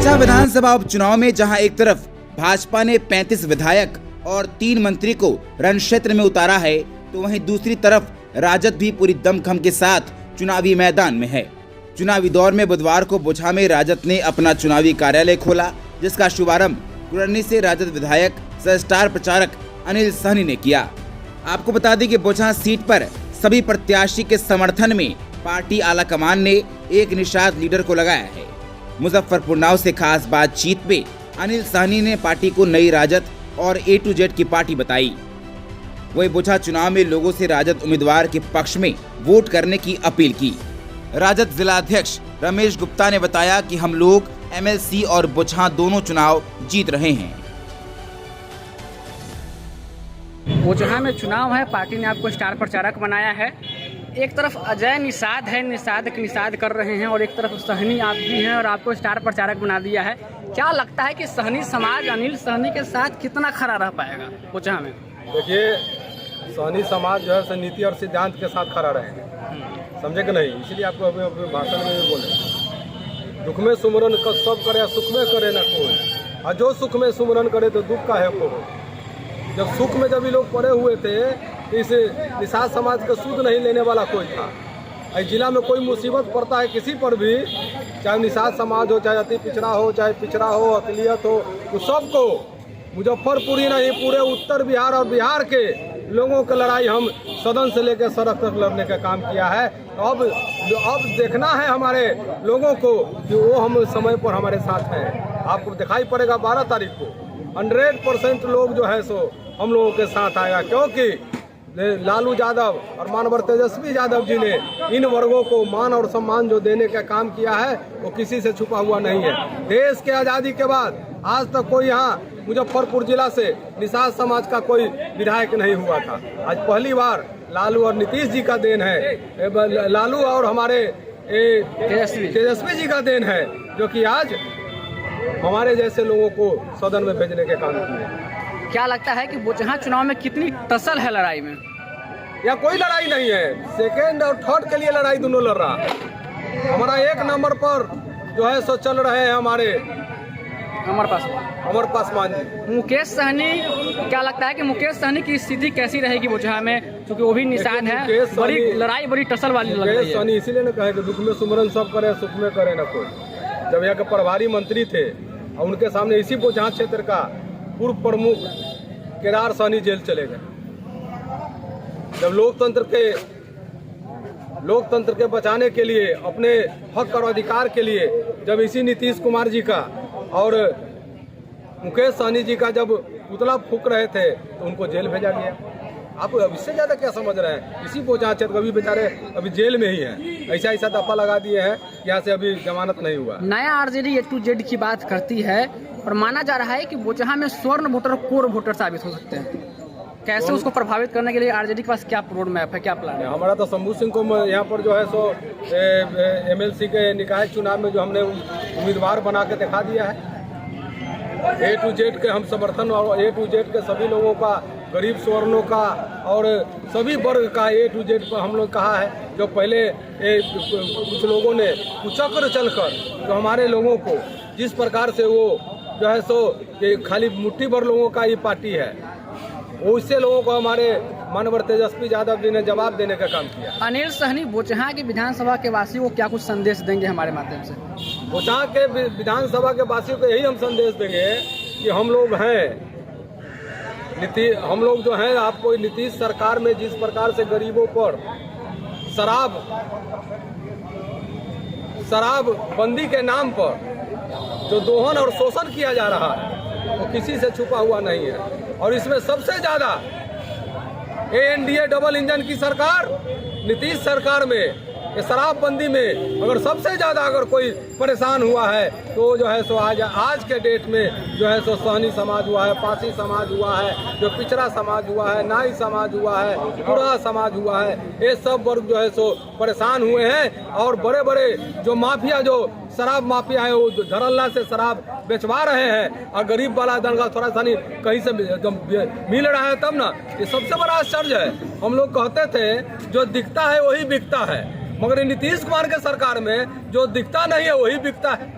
बोचा विधानसभा उपचुनाव में जहां एक तरफ भाजपा ने 35 विधायक और 3 मंत्री को रण क्षेत्र में उतारा है, तो वहीं दूसरी तरफ राजद भी पूरी दमखम के साथ चुनावी मैदान में है। चुनावी दौर में बुधवार को बोचा में राजद ने अपना चुनावी कार्यालय खोला, जिसका शुभारंभ कुरनी से राजद विधायक सह स्टार प्रचारक अनिल सहनी ने किया। आपको बता दें कि बोचा सीट पर सभी प्रत्याशी के समर्थन में पार्टी आला कमान ने एक निषाद लीडर को लगाया है। मुजफ्फरपुर नाव से खास बातचीत में अनिल सहनी ने पार्टी को नई राजद और A to Z की पार्टी बताई। वही बोचा चुनाव में लोगों से राजद उम्मीदवार के पक्ष में वोट करने की अपील की। राजद जिला अध्यक्ष रमेश गुप्ता ने बताया कि हम लोग MLC और बोचा दोनों चुनाव जीत रहे हैं। बोचहा में चुनाव है, पार्टी ने आपको स्टार प्रचारक बनाया है। एक तरफ अजय निषाद है, निषाद कर रहे हैं, और एक तरफ सहनी आप भी हैं और आपको स्टार प्रचारक बना दिया है। क्या लगता है कि सहनी समाज अनिल सहनी के साथ कितना खड़ा रह पाएगा बोचहा में? देखिए, सहनी समाज जो है नीति और सिद्धांत के साथ खड़ा रहेगा, समझे कि नहीं? इसलिए आपको अपने भाषण में बोले, दुख में सुमरन सब करे, सुख में करे ना कोई, और जो सुख में सुमरन करे तो दुख का है कोई। जब सुख में जब ये लोग पड़े हुए थे, इस निषाद समाज का सूद नहीं लेने वाला कोई था। इस जिला में कोई मुसीबत पड़ता है किसी पर भी, चाहे निषाद समाज हो, चाहे अति पिछड़ा हो, चाहे पिछड़ा हो, अकलियत हो, तो सबको मुजफ्फरपुर ही नहीं पूरे उत्तर बिहार और बिहार के लोगों की लड़ाई हम सदन से लेकर सड़क तक लड़ने का काम किया है। अब देखना है हमारे लोगों को कि वो हम समय पर हमारे साथ हैं। आपको दिखाई पड़ेगा 12 तारीख को 100% लोग जो है सो हम लोगों के साथ आएगा, क्योंकि लालू यादव और मानवर तेजस्वी यादव जी ने इन वर्गों को मान और सम्मान जो देने का काम किया है वो किसी से छुपा हुआ नहीं है। देश के आज़ादी के बाद आज तक कोई यहाँ मुजफ्फरपुर जिला से निषाद समाज का कोई विधायक नहीं हुआ था। आज पहली बार लालू और नीतीश जी का देन है, लालू और हमारे तेजस्वी जी का देन है, जो कि आज हमारे जैसे लोगों को सदन में भेजने के काम किए। क्या लगता है कि बोचहा चुनाव में कितनी टसल है लड़ाई में? या कोई लड़ाई नहीं है, सेकेंड और थर्ड के लिए लड़ाई दोनों लड़ रहा है। हमारा 1 नंबर पर जो है सो चल रहे हैं हमारे अमर पासवान जी। मुकेश सहनी, क्या लगता है कि मुकेश सहनी की स्थिति कैसी रहेगी बोचहा में, क्योंकि वो भी निषाद है? बड़ी लड़ाई, बड़ी टसल वाली लग रही है। मुकेश सहनी इसीलिए न कहे कि दुख में सुमरन सब करे, सुख में करे न कोई। जब यहाँ के प्रभारी मंत्री थे और उनके सामने इसी बोचहा क्षेत्र का पूर्व प्रमुख केदार सहनी जेल चले गए। जब लोकतंत्र के बचाने के लिए, अपने हक और अधिकार के लिए, जब इसी नीतीश कुमार जी का और मुकेश सहनी जी का जब पुतला फूंक रहे थे तो उनको जेल भेजा गया। आप इससे ज़्यादा क्या समझ रहे हैं? इसी बोचहा क्षेत्र अभी बेचारे अभी जेल में ही हैं। ऐसा दफा लगा दिए हैं, यहाँ से अभी जमानत नहीं हुआ। नया RJD A to Z की बात करती है और माना जा रहा है कि बोचहा में स्वर्ण वोटर कोर वोटर साबित हो सकते हैं। कैसे उसको प्रभावित करने के लिए RJD के पास क्या रोड मैप है, क्या प्लान है? हमारा तो शंभू सिंह को यहाँ पर जो है सो MLC के निकाय चुनाव में जो हमने उम्मीदवार बना के दिखा दिया है। A to Z के हम समर्थन, और A to Z के सभी लोगों का, गरीब स्वर्णों का और सभी वर्ग का A to Z पर हम लोग कहा है। जो पहले कुछ लोगों ने कुचक्र चलकर जो हमारे लोगों को जिस प्रकार से वो जो है सो ये खाली मुट्ठी भर लोगों का ये पार्टी है, वो इससे लोगों को हमारे मानवर तेजस्वी यादव जी ने जवाब देने का काम किया। अनिल सहनी बोचहा की विधानसभा के वासियों को क्या कुछ संदेश देंगे हमारे माध्यम से? बोचहा के विधानसभा के वासियों को यही हम संदेश देंगे कि हम लोग हैं हम लोग जो हैं, आपको नीतीश सरकार में जिस प्रकार से गरीबों पर शराब बंदी के नाम पर जो दोहन और शोषण किया जा रहा है वो किसी से छुपा हुआ नहीं है। और इसमें सबसे ज़्यादा ANDA डबल इंजन की सरकार, नीतीश सरकार में ये शराबबंदी में अगर सबसे ज़्यादा अगर कोई परेशान हुआ है तो जो है सो आज के डेट में जो है सो सहनी समाज हुआ है, पासी समाज हुआ है, जो पिछड़ा समाज हुआ है, नाई समाज हुआ है, पूरा समाज हुआ है। ये सब वर्ग जो है सो परेशान हुए हैं। और बड़े बड़े जो माफिया, जो शराब माफिया है, वो धड़ल्ला से शराब बेचवा रहे हैं और गरीब वाला दंगा थोड़ा सा नहीं कहीं से मिल रहा है तब ना। ये सबसे बड़ा आश्चर्य है। हम लोग कहते थे जो दिखता है वही बिकता है, मगर नीतीश कुमार के सरकार में जो दिखता नहीं है वही बिकता है।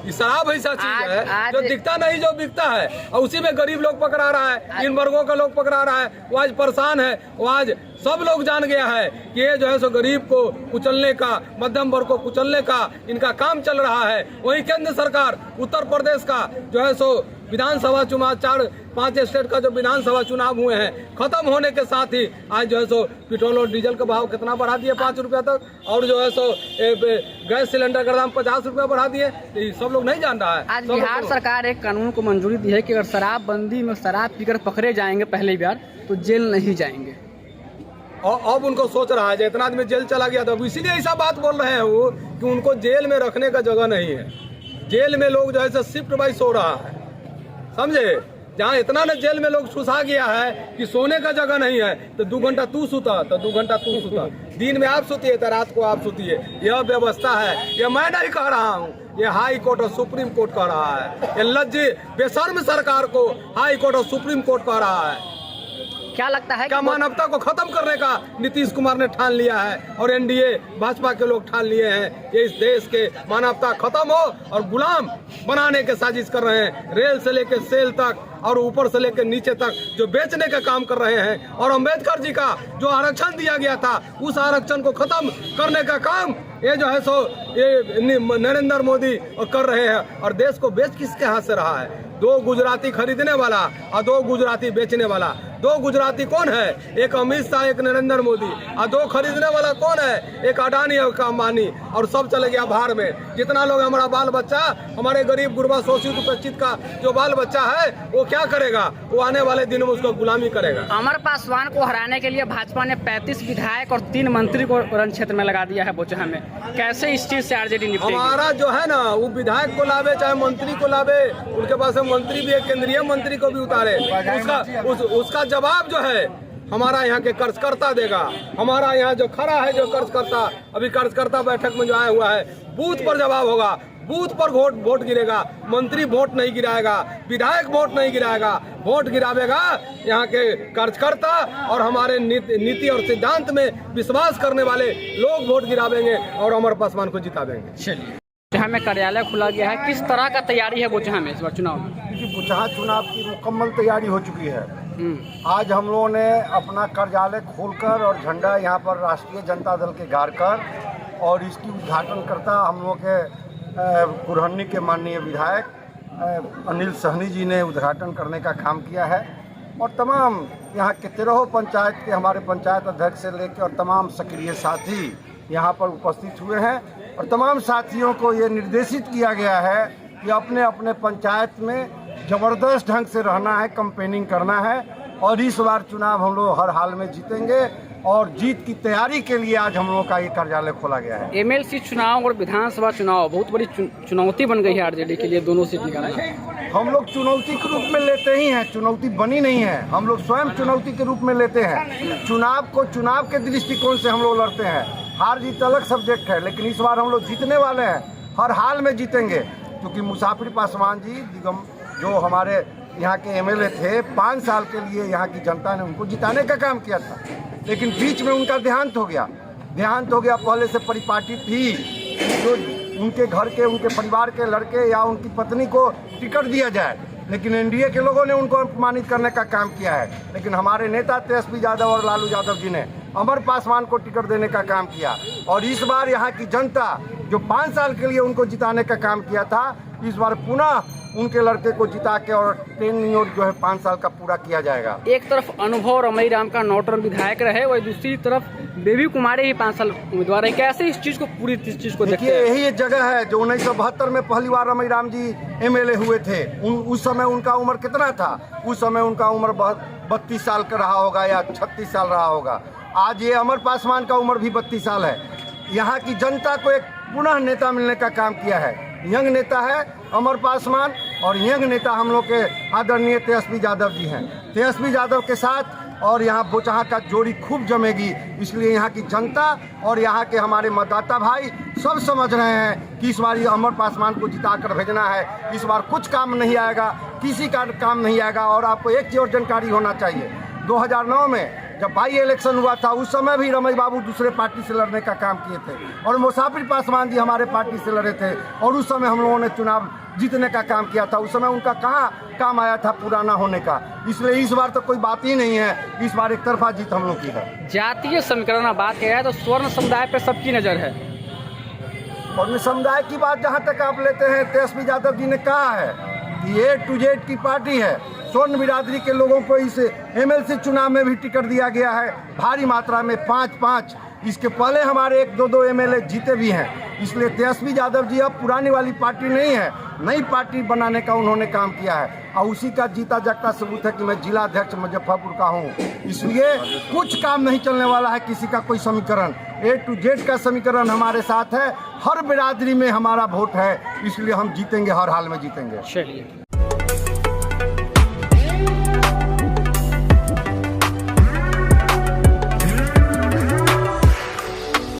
ये शराब ऐसा चीज है आज- जो दिखता नहीं, जो बिकता है, और उसी में गरीब लोग पकड़ा रहा है, इन वर्गों का लोग पकड़ा रहा है। वो आज परेशान है, वो आज सब लोग जान गया है कि ये जो है सो गरीब को कुचलने का, मध्यम वर्ग को कुचलने का इनका काम चल रहा है। वहीं केंद्र सरकार उत्तर प्रदेश का जो है सो विधानसभा चुनाव 4-5 स्टेट का जो विधानसभा चुनाव हुए हैं, खत्म होने के साथ ही आज जो है सो पेट्रोल और डीजल का भाव कितना बढ़ा दिए 5 रुपया तक, और जो है सो गैस सिलेंडर का दाम 50 रुपया बढ़ा दिए। ये सब लोग नहीं जान रहा है। आज सब लोग बिहार सरकार एक कानून को मंजूरी दी है कि अगर शराबबंदी में शराब पीकर पकड़े जाएंगे पहली बार तो जेल नहीं जाएंगे। और अब उनको सोच रहा है, जो इतना आदमी जेल चला गया था, इसीलिए ऐसा बात बोल रहे हैं वो कि उनको जेल में रखने का जगह नहीं है। जेल में लोग जो है शिफ्ट वाइज सो रहा है, समझे। जहाँ इतना न जेल में लोग सुसा गया है कि सोने का जगह नहीं है, तो 2 घंटा तू सुता तो 2 घंटा तू सुता, दिन में आप सुतिए तो रात को आप सुतिए। यह व्यवस्था है, यह मैं नहीं कह रहा हूँ, ये हाई कोर्ट और सुप्रीम कोर्ट कह रहा है। ये लज्जी बेशर्म सरकार को हाई कोर्ट और सुप्रीम कोर्ट कह रहा है। क्या लगता है क्या कि मानवता को खत्म करने का नीतीश कुमार ने ठान लिया है, और एनडीए भाजपा के लोग ठान लिए हैं। ये इस देश के मानवता खत्म हो और गुलाम बनाने के साजिश कर रहे हैं। रेल से लेकर सेल तक और ऊपर से लेकर नीचे तक जो बेचने का काम कर रहे हैं, और अम्बेडकर जी का जो आरक्षण दिया गया था उस आरक्षण को खत्म करने का काम ये जो है सो ये नरेंद्र मोदी कर रहे हैं। और देश को बेच किसके हाथ से रहा है? 2 गुजराती खरीदने वाला और 2 गुजराती बेचने वाला। 2 गुजराती कौन है? एक अमित शाह, एक नरेंद्र मोदी। और 2 खरीदने वाला कौन है? एक अडानी और अंबानी। और सब चले गया बाहर में। जितना लोग हमारा बाल बच्चा, हमारे गरीब गुरबा शोषित उपेक्षित का जो बाल बच्चा है, वो क्या करेगा? वो आने वाले दिनों में उसको गुलामी करेगा। अमर पासवान को हराने के लिए भाजपा ने 35 विधायक और 3 मंत्री को रण क्षेत्र में लगा दिया है बोचहा में। कैसे इस चीज से आरजेडी निपटेगी? हमारा जो है ना, वो विधायक को लावे चाहे मंत्री को लावे, उनके पास मंत्री भी है, केंद्रीय मंत्री को भी उतारे, उसका जवाब जो है हमारा यहाँ के कर्जकर्ता देगा। हमारा यहाँ जो खड़ा है, जो कर्जकर्ता, अभी कर्जकर्ता बैठक में जो आया हुआ है, बूथ पर जवाब होगा, बूथ पर वोट गिरेगा। मंत्री वोट नहीं गिराएगा, विधायक वोट नहीं गिराएगा, वोट गिरावेगा यहाँ के कार्यकर्ता और हमारे नीति और सिद्धांत में विश्वास करने वाले लोग वोट गिरावेंगे और अमर पासवान को जिता देंगे। चलिए, बोचहा में कार्यालय खुला गया है, किस तरह का तैयारी है बोचहा में इस बार चुनाव में? क्योंकि बोचहा चुनाव की मुकम्मल तैयारी हो चुकी है। आज हम लोगों ने अपना कार्यालय खोलकर और झंडा यहाँ पर राष्ट्रीय जनता दल के गाड़ कर, और इसकी उद्घाटन करता हम लोग के कुरहनी के माननीय विधायक अनिल सहनी जी ने उद्घाटन करने का काम किया है। और तमाम यहाँ के 13 पंचायत के हमारे पंचायत अध्यक्ष से लेकर और तमाम सक्रिय साथी यहाँ पर उपस्थित हुए हैं। और तमाम साथियों को ये निर्देशित किया गया है कि अपने अपने पंचायत में ज़बरदस्त ढंग से रहना है, कैंपेनिंग करना है, और इस बार चुनाव हम लोग हर हाल में जीतेंगे। और जीत की तैयारी के लिए आज हम लोगों का ये कार्यालय खोला गया है। एमएलसी चुनाव और विधानसभा चुनाव बहुत बड़ी चुनौती बन गई है आरजेडी के लिए, दोनों सीट निकालना। हम लोग चुनौती के रूप में लेते ही हैं, चुनौती बनी नहीं है, हम लोग स्वयं चुनौती के रूप में लेते हैं। चुनाव को चुनाव के दृष्टिकोण से हम लोग लड़ते हैं। हार जीत अलग सब्जेक्ट है, लेकिन इस बार हम लोग जीतने वाले हैं, हर हाल में जीतेंगे। क्योंकि मुसाफिर पासवान जी दिगम जो हमारे यहाँ के एमएलए थे, 5 साल के लिए यहाँ की जनता ने उनको जिताने का काम किया था, लेकिन बीच में उनका देहांत हो गया। पहले से परिपाटी थी जो उनके घर के, उनके परिवार के लड़के या उनकी पत्नी को टिकट दिया जाए, लेकिन एनडीए के लोगों ने उनको अपमानित करने का काम किया है। लेकिन हमारे नेता तेजस्वी यादव और लालू यादव जी ने अमर पासवान को टिकट देने का काम किया। और इस बार यहाँ की जनता जो 5 साल के लिए उनको जिताने का काम किया था, इस बार पुनः उनके लड़के को जिता के और टेन्योर जो है 5 साल का पूरा किया जाएगा। एक तरफ अनुभव रमई राम का 9 टर्म विधायक रहे, वही दूसरी तरफ बेबी कुमारी ही 5 साल उम्मीदवार है। कैसे इस चीज को देखते हैं? यही एक जगह है जो 1972 में पहली बार रमई राम जी एमएलए हुए थे। उस समय उनका उम्र कितना था? उस समय उनका उम्र 32 साल का रहा होगा या 36 साल रहा होगा। आज ये अमर पासवान का उम्र भी 32 साल है। यहाँ की जनता को एक पुनः नेता मिलने का काम किया है। यंग नेता है अमर पासवान, और यंग नेता हम लोग के आदरणीय तेजस्वी यादव जी हैं। तेजस्वी यादव के साथ और यहाँ बोचहा का जोड़ी खूब जमेगी। इसलिए यहाँ की जनता और यहाँ के हमारे मतदाता भाई सब समझ रहे हैं कि इस बार अमर पासवान को जिताकर भेजना है। इस बार कुछ काम नहीं आएगा, किसी का काम नहीं आएगा। और आपको एक चीज़ और जानकारी होना चाहिए, 2009 में जब बाई इलेक्शन हुआ था उस समय भी रमेश बाबू दूसरे पार्टी से लड़ने का काम किए थे और मुसाफिर पासवान जी हमारे पार्टी से लड़े थे और उस समय हम लोगों ने चुनाव जीतने का काम किया था। उस समय उनका कहाँ काम आया था पुराना होने का। इसलिए इस बार तो कोई बात ही नहीं है, इस बार एक तरफा जीत हम लोग की है। जातीय समीकरण बात किया जाए तो स्वर्ण समुदाय पर सबकी नज़र है और समुदाय की बात जहाँ तक आप लेते हैं, तेजस्वी यादव जी ने कहा है कि A to Z की पार्टी है। स्वर्ण बिरादरी के लोगों को इस MLC चुनाव में भी टिकट दिया गया है भारी मात्रा में 5-5। इसके पहले हमारे 1-2 MLA जीते भी हैं। इसलिए तेजस्वी यादव जी अब पुरानी वाली पार्टी नहीं है, नई पार्टी बनाने का उन्होंने काम किया है और उसी का जीता जागता सबूत है कि मैं जिला अध्यक्ष मुजफ्फरपुर का हूँ। इसलिए कुछ काम नहीं चलने वाला है किसी का कोई समीकरण। A to Z का समीकरण हमारे साथ है, हर बिरादरी में हमारा वोट है, इसलिए हम जीतेंगे, हर हाल में जीतेंगे। चलिए।